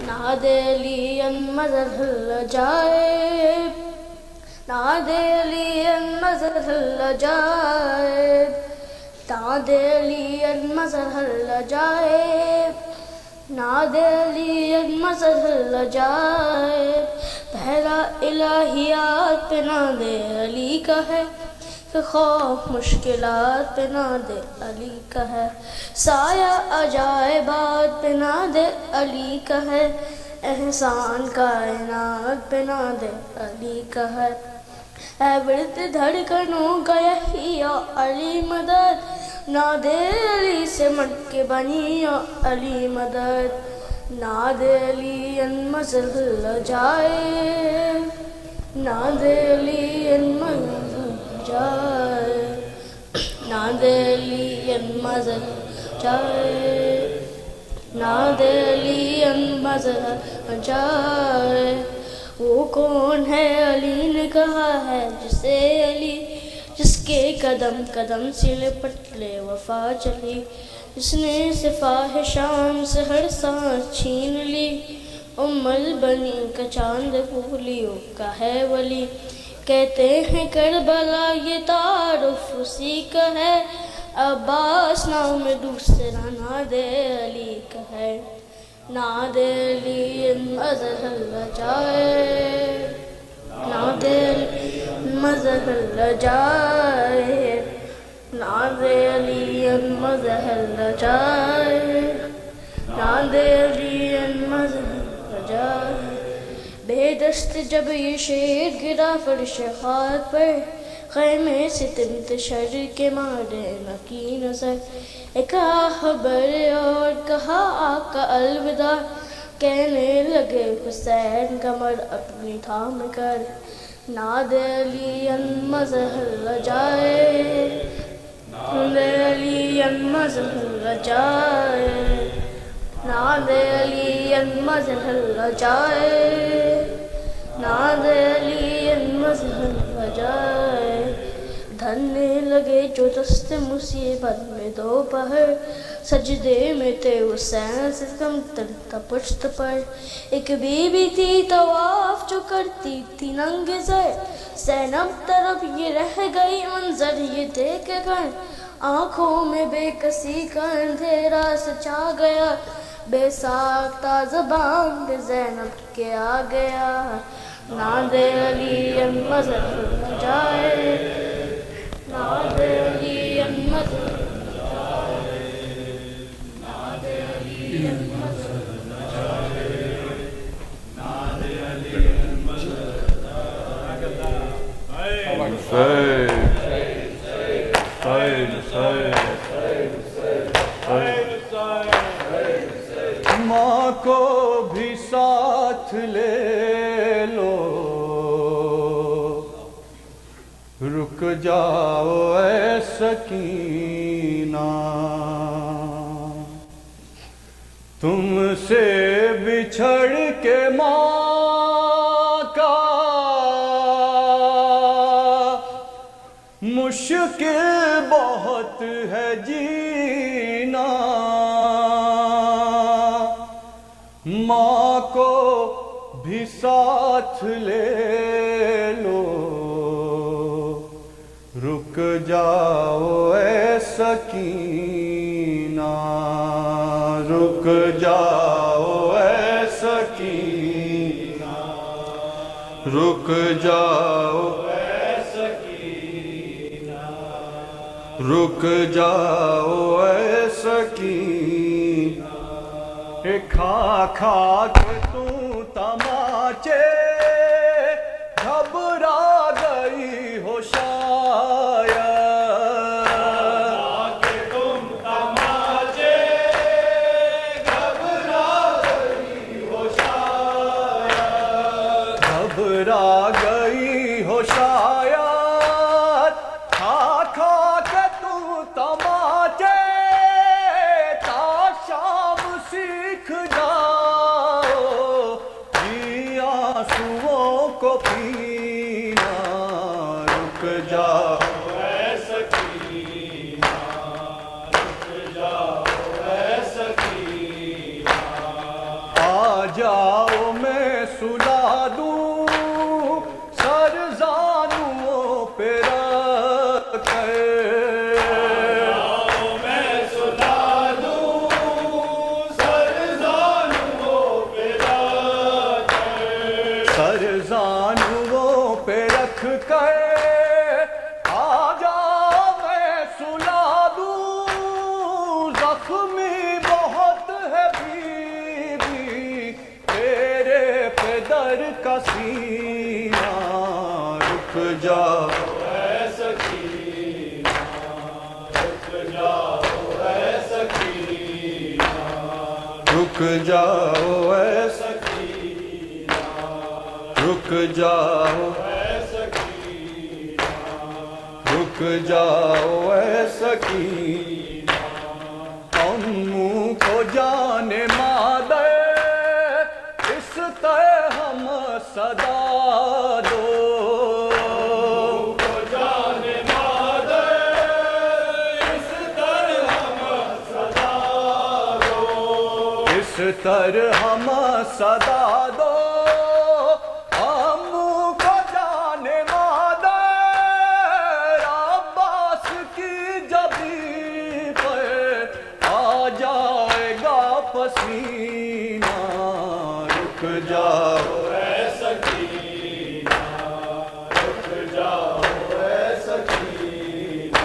نادى لي المزل العجائب نادى لي المزل العجائب نادى لي المزل العجائب نادى لي المزل العجائب پہلا الہیات پہ نادے علی کا ہے کہ خوف مشکلات پہ نادے علی کا ہے سایہ عجائبات پہ نادے علی کا ہے احسان کائنات پہ نادے علی کا ہے اے ورد دھڑکنوں کا یہی یا علی مدد نادے علی سے مٹ کے بنی یا علی مدد نادے علی المزل العجائب نادے علی المزل العجائب نادے علی المزل العجائب نادے علی المزل العجائب وہ کون ہے علی نے کہا ہے جسے علی جس کے قدم قدم سے لپٹ لے وفا چلی جس نے سفاہ شام سے ہر سانس چھین لی البنی کا چاند پھولیوں کا ہے ولی کہتے ہیں کربلا یہ تعارف اسی کا ہے عباس نام دوسرا نادے علی کا ہے نادے علی المزل العجائب نادے علی المزل العجائب نادے علی المزل العجائب نادے علی المزل العجائب بے دست جب یہ شیر گرا فرش خاک پر خیمے ستم تشر کے مارے نہ کی نظر ایک خبر اور کہا آقا الوداع کہنے لگے حسین کمر اپنی تھام کر نادے علی المزل العجائب نادے علی المزل العجائب نادے علی المزل العجائب نادے علی المزل العجائب دھرنے لگے جو دست مصیبت میں دوپہر سجدے میں تھے حسین سے کم تر پشت پر ایک بی بی تھی طواف جو کرتی تھی ننگ زر زینب طرف یہ رہ گئی منظر یہ دیکھ کر آنکھوں میں بے کسی کا اندھیرا سچا گیا بے ساختہ زبان پہ زینب کے آ گیا نادے علی المزل العجائب نادے علی المزل العجائب نادے علی المزل العجائب نادے علی المزل ماں کو بھی ساتھ لے لو رک جاؤ اے سکینہ تم سے بچھڑ کے ماں کا مشکل بہت ہے جینا ماں کو بھی ساتھ لے لو رک جاؤ اے سکینہ رک جاؤ اے سکینہ رک جاؤ اے سکینہ رک جاؤ اے سکینہ کھا کھا کے تو تماچے گھبرا گئی ہو شاید کہ تم تماچے گھبرا گئی ہو شاید گھبرا گئی ہو شاید کھا کھا کے تو تماچے تا شام سیکھ جاؤ یہ آنسوؤں کو پینا جاؤ میں سلا دوں سر زانوں پہ رکھ کر، میں سلا دوں سر زانوں پہ رکھ کر، سر زانوں پہ رکھ کر آ جاؤ میں سلا دوں، زخمی بہت ہے بیوی تیرے پہ در کا سینہ، رک جاؤ اے سکینہ، رک جاؤ اے سکینہ، رک جاؤ اے سکینہ، رک جاؤ اے سکینہ، رک جاؤ اے سکینہ، اموں کو جان مادر اس طرح ہم صدا دو، کو جان مادر اس طرح ہم صدا دو، اس طرح ہم صدا دو، اموں کو جان مادر عباس کی جبین پر آ جائے گا پسینہ، رک جاؤ اے سکینہ، رک جاؤ اے سکینہ،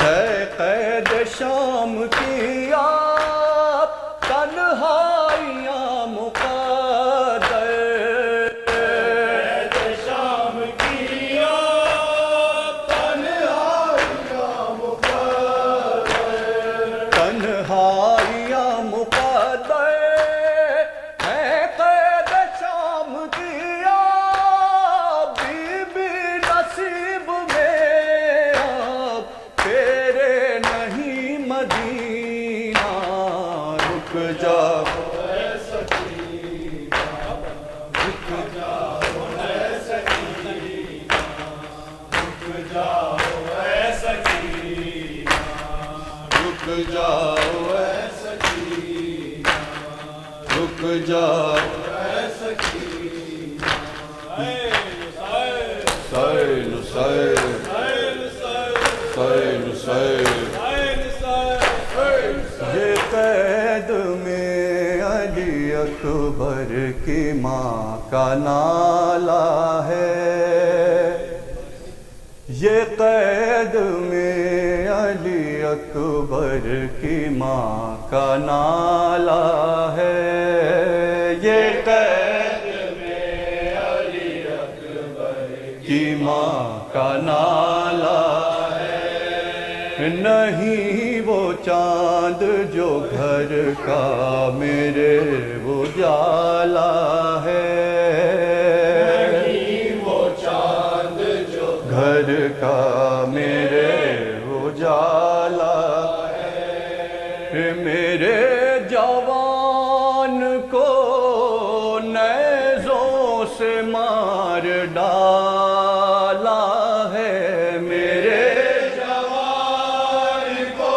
ہے قید شام کی آپ تنہائیاں مقدر، قید شام کی آپ تنہائیاں مقدر، تنہائیاں مقدر ہے قید شام کی آپ، بی بی نصیب میں آپ تیرے نہیں مدینہ، رک جاؤ اے سکینہ، رک جاؤ اے سکینہ، رک جاؤ اے سکینہ، رک جاؤ اے سکینہ، رک جاؤ اے سکینہ، اے سیل سیل سیل سیل یہ قید میں علی اکبر کی ماں کا نالہ ہے، یہ قید میں علی اکبر کی ماں کا نالہ ہے، یہ قید میں علی اکبر کی ماں کا نالہ ہے، نہیں وہ چاند جو گھر کا میرے اجالا ہے، نہیں وہ چاند جو گھر کا میرے اجالا ہے، میرے جوان کو نیزوں سے مار ڈالا ہے، میرے جوان کو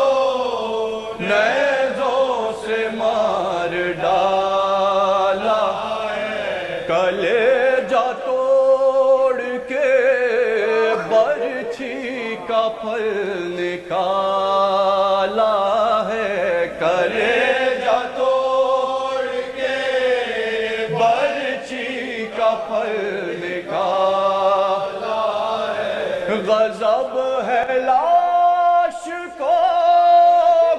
نیزوں سے مار ڈالا، کلیجہ توڑ کے برچھی کا پھل نکالا ہے، کلیجہ توڑ کے برچھی کا پھل نکالا ہے، غضب ہے لاش کو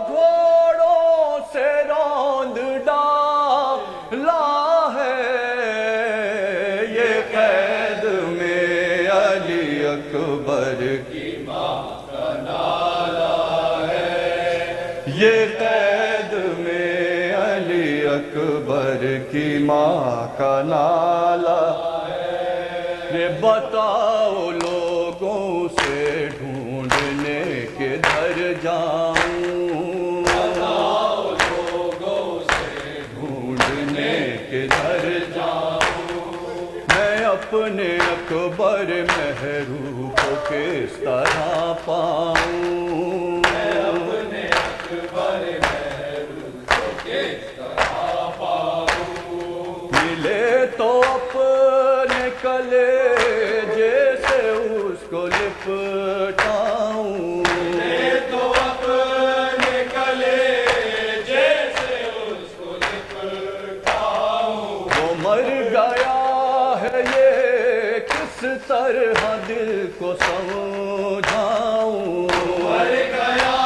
گھوڑوں سے روند ڈالا ہے، یہ قید میں علی اکبر کی ماں کا نالہ ہے، یہ قید میں علی اکبر کی ماں کا نالہ ہے، بتاؤ لوگوں سے ڈھونڈنے کے در جاؤں، بتاؤ لوگوں سے ڈھونڈنے کے در جاؤں، میں اپنے اکبر محروب کو کس طرح پاؤں، میں اپنے اکبر محروب کو کس طرح پاؤں، دل کو سمجھاؤں، مر گیا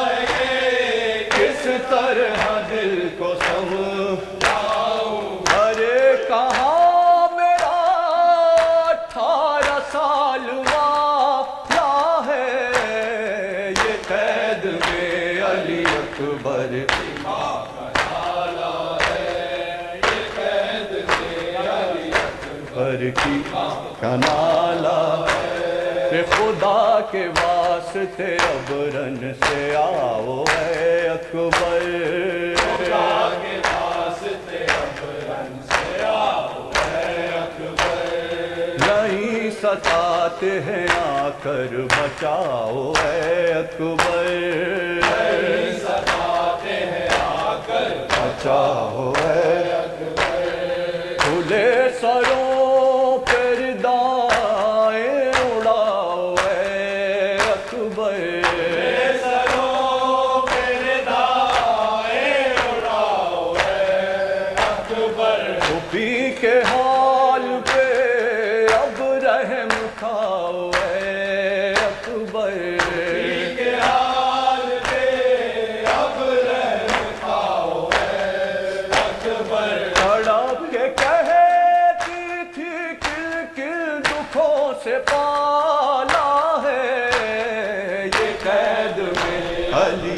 ہے یہ کس طرح دل کو سمجھاؤں، ارے کہاں میرا 18 سال والا ہے، یہ قید میں علی اکبر کی کنالا کہ خدا کے واسطے اب رن سے آؤ اے اکبر، خدا کے واسطے اب رن سے آؤ اے اکبر، نہیں ستاتے ہیں آ کر بچاؤ اے اکبر، نہیں ستاتے ہیں آ کر بچاؤ اے اکبر، کھلے سروں کے حال پہ اب رحم کھاؤ اے اکبر، کے حال پہ اب رحم کھاؤ اے اکبر، تڑپ کے کہتی تھی کل کل دکھوں سے پالا ہے، یہ قید میں علی